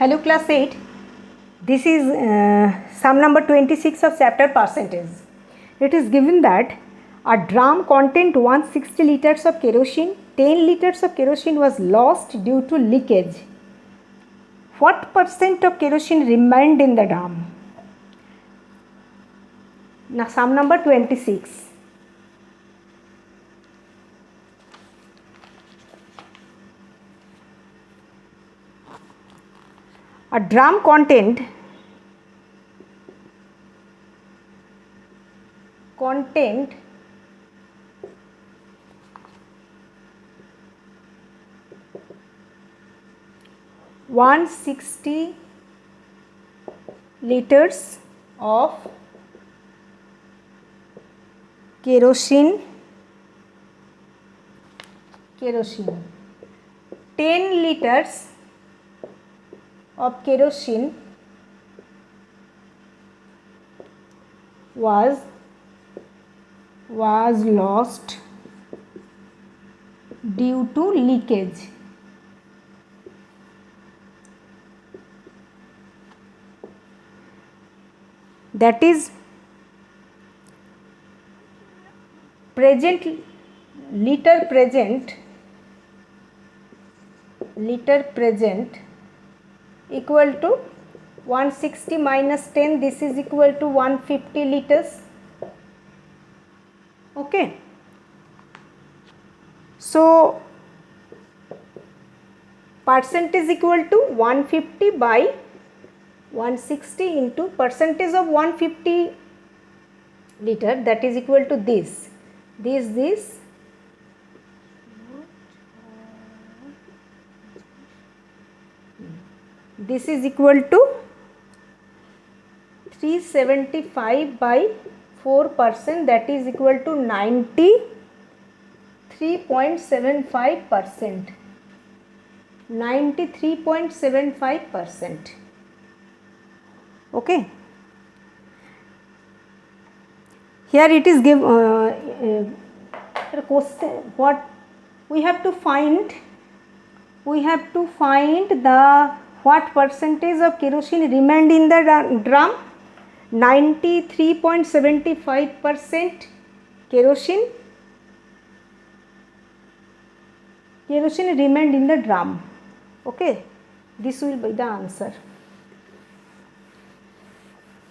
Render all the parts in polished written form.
Hello class 8. This is sum number 26 of chapter percentage. It is given that a drum contained 160 liters of kerosene. 10 liters of kerosene was lost due to leakage. What percent of kerosene remained in the drum? Now sum number 26. A drum contained 160 liters of kerosene. 10 liters of kerosene was lost due to leakage. That is liter present equal to 160 minus 10, this is equal to 150 liters. Okay. So percent is equal to 150 by 160 into percentage of 150 liter, that is equal to this. This is equal to 375 by 4%, that is equal to 93.75%. 93.75%. Okay. Here it is give question. What we have to find? We have to find the what percentage of kerosene remained in the drum. 93.75% kerosene remained in the drum. Okay, this will be the answer.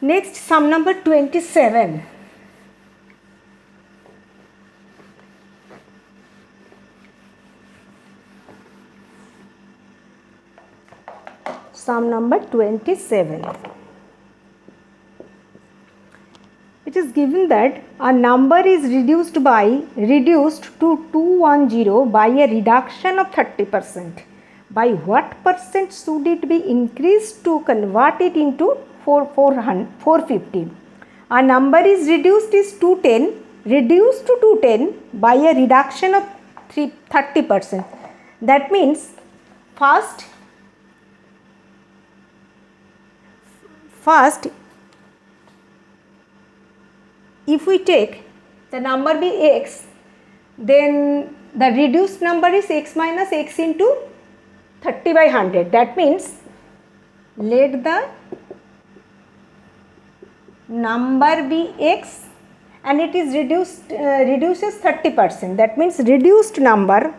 Next, sum number 27. Sum number 27. It is given that a number is reduced to 210 by a reduction of 30%. By what percent should it be increased to convert it into 450? A number is reduced to 210 by a reduction of 30%. That means first if we take the number be x, then the reduced number is x minus x into 30 by 100. That means let the number be x and it is reduces 30%. That means reduced number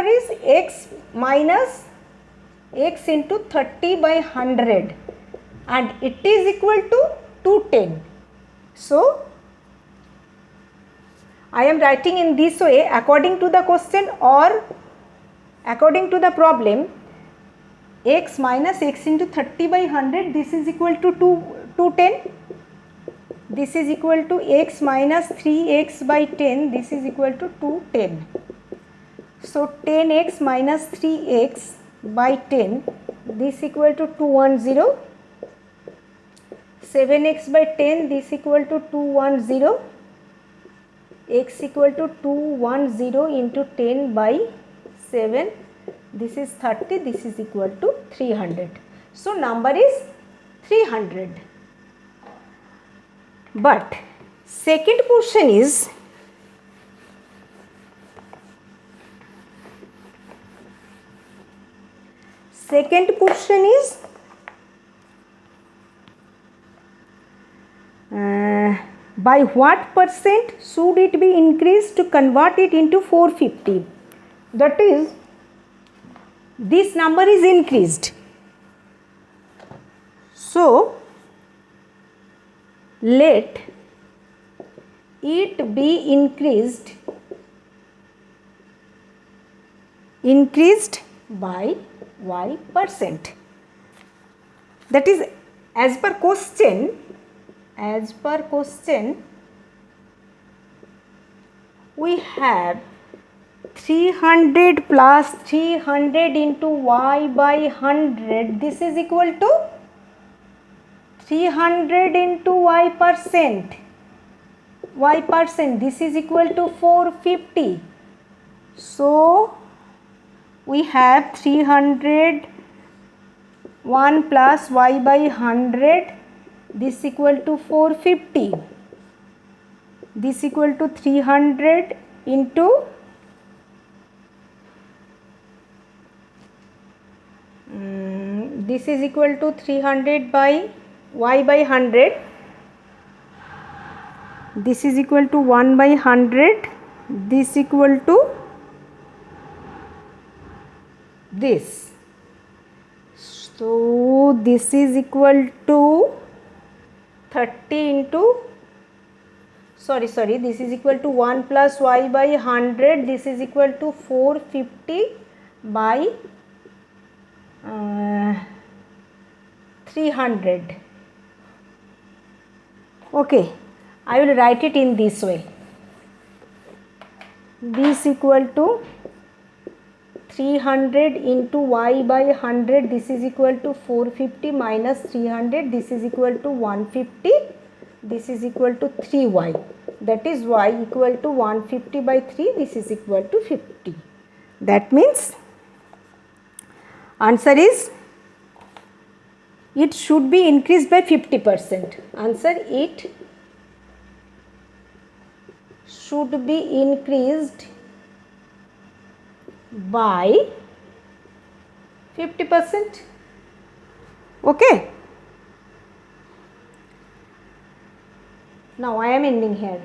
is x minus x into 30 by 100 and it is equal to 210. So I am writing in this way according to the question or according to the problem. X minus x into 30 by 100, this is equal to 210. This is equal to x minus 3x by 10, this is equal to 210. So 10x minus 3x by 10, this equal to 210. 7x by 10, this equal to 210. X equal to 210 into 10 by 7, this is 30, this is equal to 300. So number is 300. But second question is Second question is by what percent should it be increased to convert it into 450? That is, this number is increased. So, let it be increased by y%. That is, as per question, we have 300 plus 300 into y by 100. This is equal to 300 into y%. This is equal to 450. So, we have 300 1 plus y by 100. This equal to 450. This equal to 300 into this is equal to 300 by y by 100. This is equal to 1 by 100. This equal to this. So, this is equal to 30 into this is equal to 1 plus y by 100. This is equal to 450 by 300. Okay, I will write it in this way. This equal to 300 into y by 100. This is equal to 450 minus 300. This is equal to 150. This is equal to 3y. That is y equal to 150 by 3. This is equal to 50. That means answer is it should be increased by 50%. Answer, it should be increased by 50%. Okay. Now I am ending here.